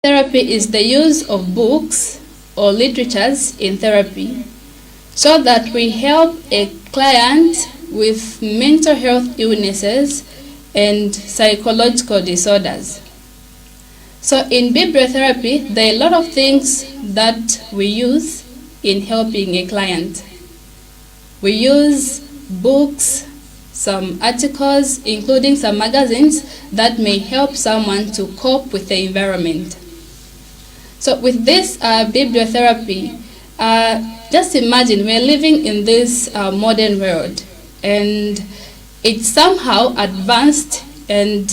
Therapy is the use of books or literatures in therapy so that we help a client with mental health illnesses and psychological disorders. So in bibliotherapy, there are a lot of things that we use in helping a client. We use books, some articles, including some magazines that may help someone to cope with the environment. So with this bibliotherapy, just imagine we're living in this modern world, and it's somehow advanced, and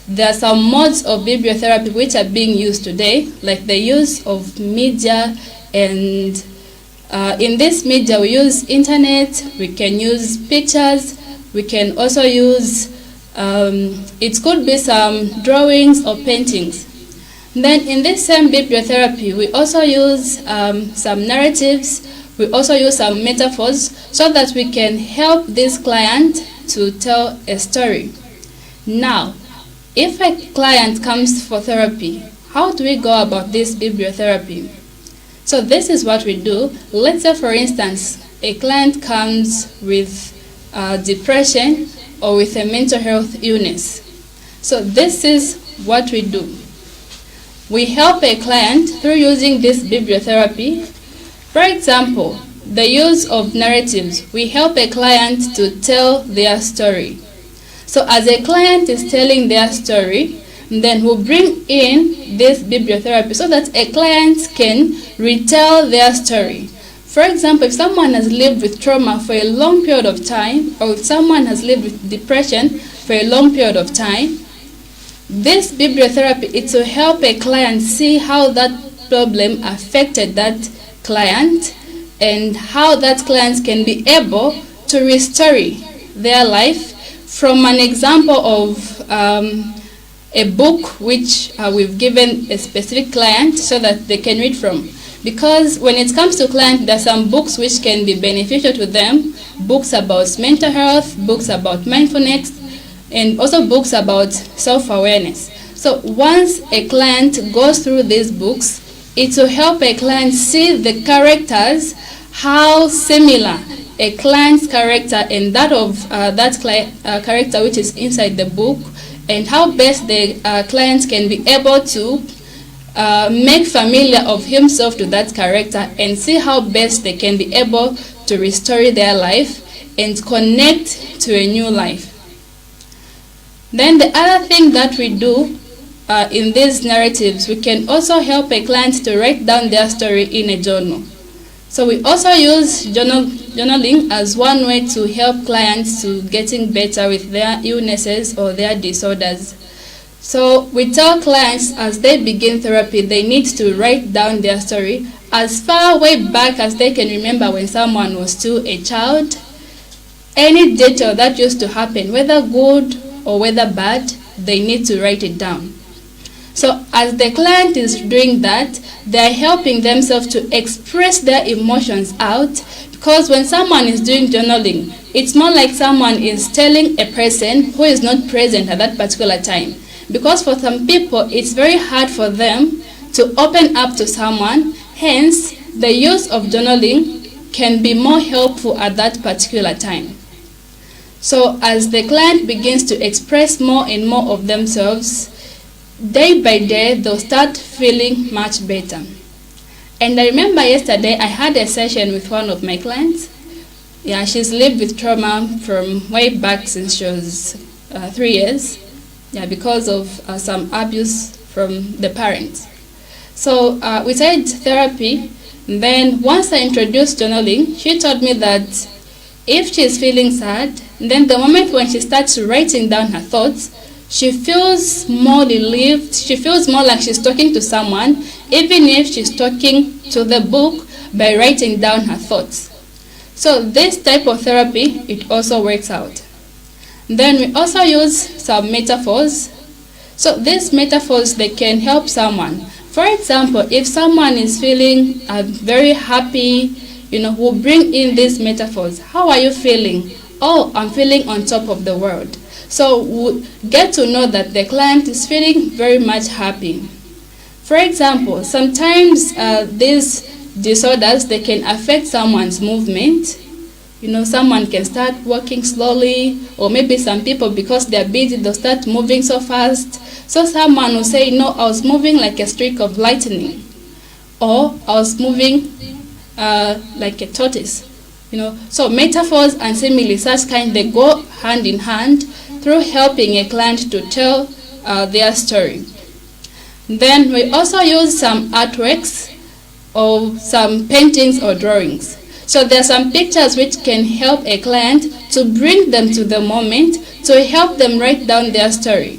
there are some modes of bibliotherapy which are being used today, like the use of media, and in this media we use internet, we can use pictures, we can also use, it could be some drawings or paintings. Then in this same bibliotherapy, we also use some narratives, we also use some metaphors so that we can help this client to tell a story. Now, if a client comes for therapy, how do we go about this bibliotherapy? So this is what we do. Let's say, for instance, a client comes with depression or with a mental health illness. So this is what we do. We help a client through using this bibliotherapy. For example, the use of narratives. We help a client to tell their story. So as a client is telling their story, then we'll bring in this bibliotherapy so that a client can retell their story. For example, if someone has lived with trauma for a long period of time, or if someone has lived with depression for a long period of time, this bibliotherapy, it will help a client see how that problem affected that client and how that client can be able to restore their life from an example of a book which we've given a specific client so that they can read from. Because when it comes to clients, there are some books which can be beneficial to them, books about mental health, books about mindfulness, and also books about self-awareness. So once a client goes through these books, it will help a client see the characters, how similar a client's character and that of that character which is inside the book, and how best the client can be able to make familiar of himself to that character and see how best they can be able to restore their life and connect to a new life. Then the other thing that we do in these narratives, we can also help a client to write down their story in a journal. So we also use journaling as one way to help clients to getting better with their illnesses or their disorders. So we tell clients as they begin therapy, they need to write down their story as far way back as they can remember when someone was still a child. Any detail that used to happen, whether good or whether bad, they need to write it down. So as the client is doing that, they're helping themselves to express their emotions out, because when someone is doing journaling, it's more like someone is telling a person who is not present at that particular time. Because for some people, it's very hard for them to open up to someone, hence the use of journaling can be more helpful at that particular time. So as the client begins to express more and more of themselves, day by day, they'll start feeling much better. And I remember yesterday, I had a session with one of my clients. Yeah, she's lived with trauma from way back since she was 3 years. Yeah, because of some abuse from the parents. So we started therapy. Then once I introduced journaling, she told me that if she's feeling sad, then the moment when she starts writing down her thoughts, she feels more relieved. She feels more like she's talking to someone, even if she's talking to the book by writing down her thoughts. So this type of therapy, it also works out. Then we also use some metaphors. So these metaphors, they can help someone. For example, if someone is feeling very happy, we'll bring in these metaphors. How are you feeling? Oh, I'm feeling on top of the world. So we'll get to know that the client is feeling very much happy. For example, sometimes these disorders, they can affect someone's movement. Someone can start walking slowly, or maybe some people, because they're busy, they'll start moving so fast. So someone will say, I was moving like a streak of lightning, or I was moving like a tortoise. So metaphors and similes, such kind, they go hand in hand through helping a client to tell their story. Then we also use some artworks or some paintings or drawings. So there are some pictures which can help a client to bring them to the moment, to help them write down their story.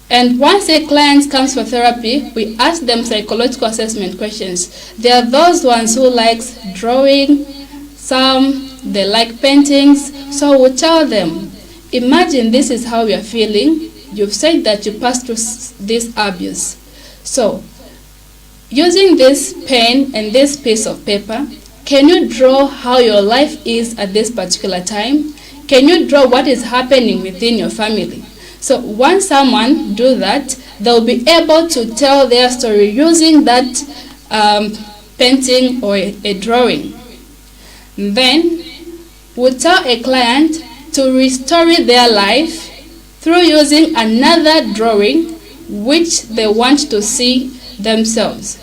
And once a client comes for therapy, we ask them psychological assessment questions. There are those ones who like drawing, some they like paintings, so we tell them, imagine this is how you're feeling. You've said that you passed through this abuse. So, using this pen and this piece of paper, can you draw how your life is at this particular time? Can you draw what is happening within your family? So once someone do that, they'll be able to tell their story using that painting or a drawing. Then we'll tell a client to restore their life through using another drawing which they want to see themselves.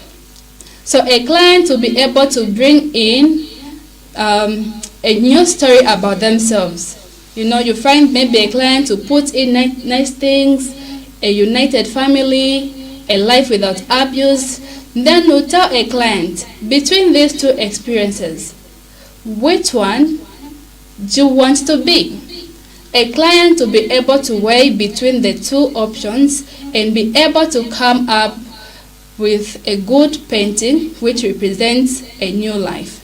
So a client will be able to bring in a new story about themselves. You find maybe a client who puts in nice things, a united family, a life without abuse. Then we'll tell a client, between these two experiences, which one do you want to be? A client will be able to weigh between the two options and be able to come up with a good painting which represents a new life.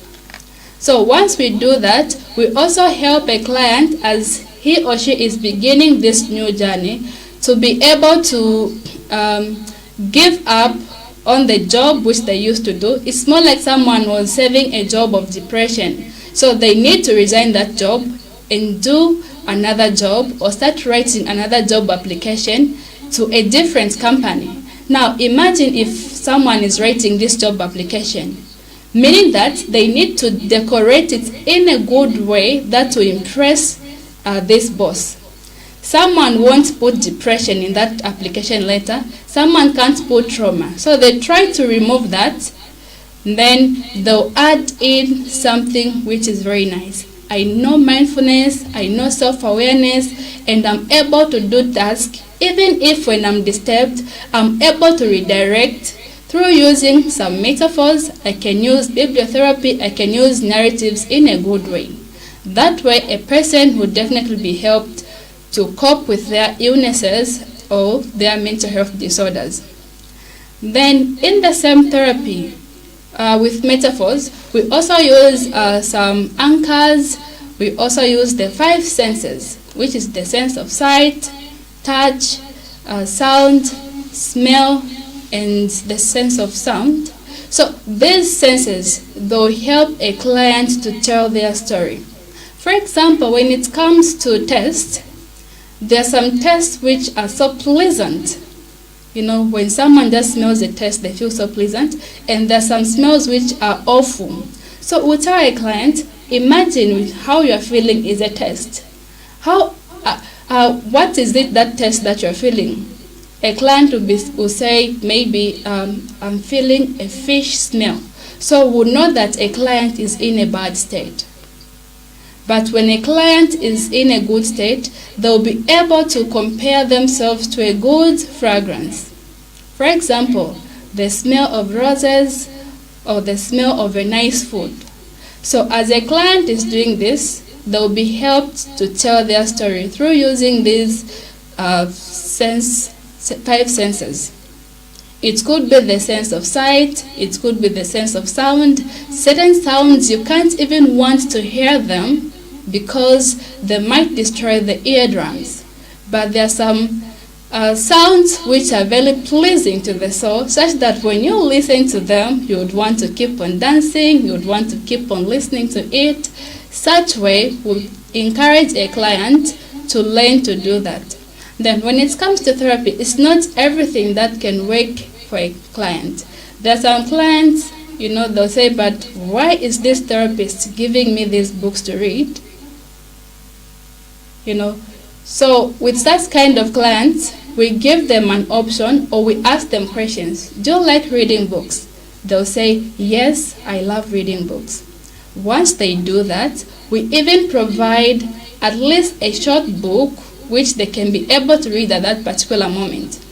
So once we do that, we also help a client as he or she is beginning this new journey to be able to give up on the job which they used to do. It's more like someone was serving a job of depression. So they need to resign that job and do another job or start writing another job application to a different company. Now imagine if someone is writing this job application, meaning that they need to decorate it in a good way that will impress this boss. Someone won't put depression in that application letter. Someone can't put trauma. So they try to remove that. Then they'll add in something which is very nice. I know mindfulness, I know self-awareness, and I'm able to do tasks. Even if when I'm disturbed, I'm able to redirect through using some metaphors. I can use bibliotherapy, I can use narratives in a good way. That way, a person would definitely be helped to cope with their illnesses or their mental health disorders. Then, in the same therapy, with metaphors, we also use some anchors. We also use the 5 senses, which is the sense of sight, touch, sound, smell, and the sense of sound. So these senses, they'll help a client to tell their story. For example, when it comes to tests, there are some tests which are so pleasant. When someone just smells a test, they feel so pleasant. And there are some smells which are awful. So we'll tell a client, imagine how you're feeling is a test. What is it, that test that you're feeling? A client will say, maybe I'm feeling a fish smell. So we'll know that a client is in a bad state. But when a client is in a good state, they'll be able to compare themselves to a good fragrance. For example, the smell of roses or the smell of a nice food. So as a client is doing this, they'll be helped to tell their story through using these 5 senses. It could be the sense of sight, it could be the sense of sound. Certain sounds you can't even want to hear them because they might destroy the eardrums. But there are some sounds which are very pleasing to the soul, such that when you listen to them, you would want to keep on dancing, you would want to keep on listening to it. Such way will encourage a client to learn to do that. Then when it comes to therapy, it's not everything that can work for a client. There are some clients, they'll say, but why is this therapist giving me these books to read? So with such kind of clients, we give them an option, or we ask them questions. Do you like reading books? They'll say, yes, I love reading books. Once they do that, we even provide at least a short book which they can be able to read at that particular moment.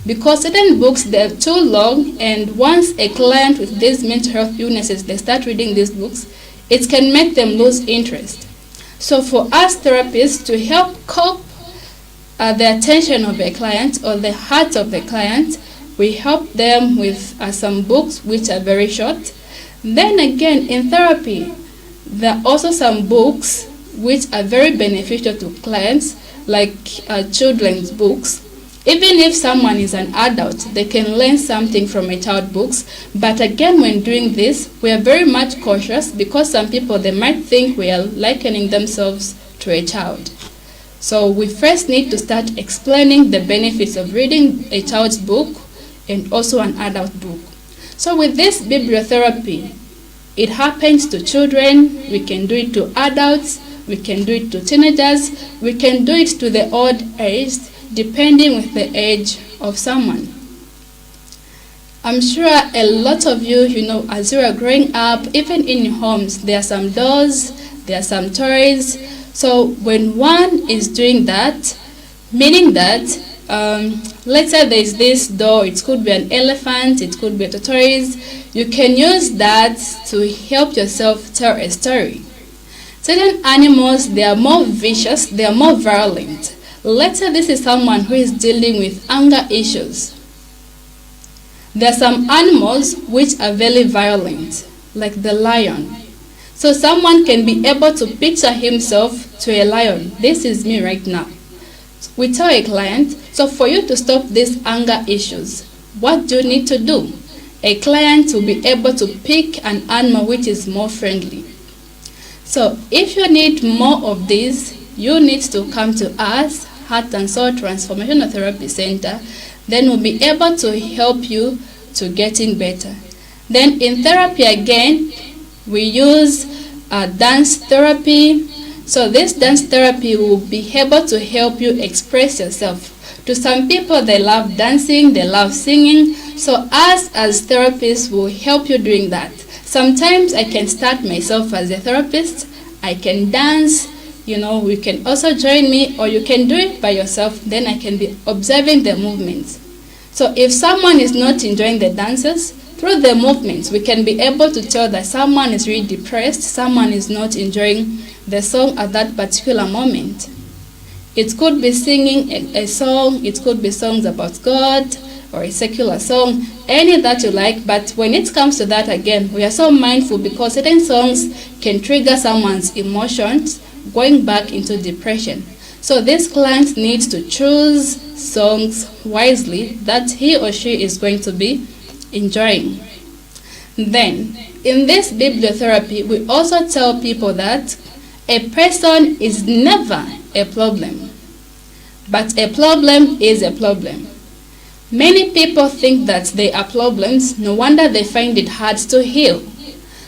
Because certain books, they're too long, and once a client with these mental health illnesses, they start reading these books, it can make them lose interest. So for us therapists to help cope the attention of a client or the heart of the client, we help them with some books which are very short. Then again, in therapy, there are also some books which are very beneficial to clients, like children's books. Even if someone is an adult, they can learn something from a child books. But again, when doing this, we are very much cautious, because some people, they might think we are likening themselves to a child. So we first need to start explaining the benefits of reading a child's book and also an adult book. So with this bibliotherapy, it happens to children, we can do it to adults, we can do it to teenagers, we can do it to the old age, depending with the age of someone. I'm sure a lot of you, as you are growing up, even in your homes, there are some dolls, there are some toys. So when one is doing that, meaning that, let's say there's this doll, it could be an elephant, it could be a tortoise, you can use that to help yourself tell a story. Certain animals, they are more vicious, they are more violent. Let's say this is someone who is dealing with anger issues. There are some animals which are very violent, like the lion. So someone can be able to picture himself to a lion. This is me right now. We tell a client, so for you to stop these anger issues, what do you need to do? A client will be able to pick an animal which is more friendly. So if you need more of this, you need to come to us, Heart and Soul Transformational Therapy Center. Then we'll be able to help you to getting better. Then in therapy again, we use dance therapy. So this dance therapy will be able to help you express yourself. To some people, they love dancing, they love singing. So us as therapists will help you doing that. Sometimes I can start myself as a therapist. I can dance, you can also join me, or you can do it by yourself. Then I can be observing the movements. So if someone is not enjoying the dances, through the movements, we can be able to tell that someone is really depressed, someone is not enjoying the song at that particular moment. It could be singing a song, it could be songs about God, or a secular song, any that you like. But when it comes to that, again, we are so mindful, because certain songs can trigger someone's emotions, going back into depression. So this client needs to choose songs wisely that he or she is going to be enjoying. Then, in this bibliotherapy, we also tell people that a person is never a problem, but a problem is a problem. Many people think that they are problems, no wonder they find it hard to heal.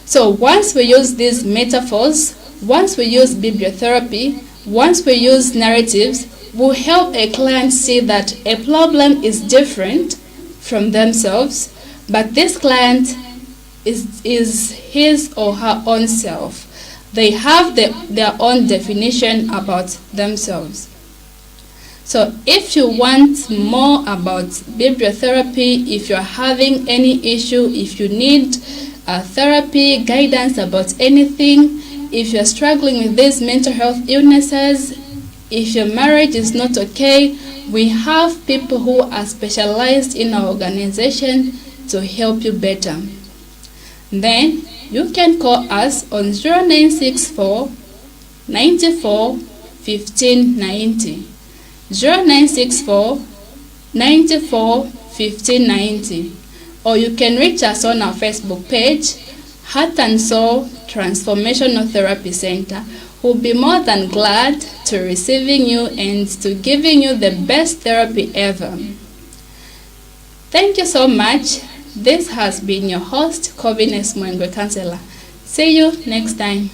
So once we use these metaphors, once we use bibliotherapy, once we use narratives, we'll help a client see that a problem is different from themselves, but this client is his or her own self. They have their own definition about themselves. So if you want more about bibliotherapy, if you're having any issue, if you need therapy, guidance about anything, if you're struggling with these mental health illnesses, if your marriage is not okay, we have people who are specialized in our organization to help you better. Then you can call us on 0964 94 1590. 0964 94 1590, or you can reach us on our Facebook page, Heart and Soul Transformational Therapy Center. We'll be more than glad to receiving you and to giving you the best therapy ever. Thank you so much. This has been your host, Kobines Mwengwe Counselor. See you next time.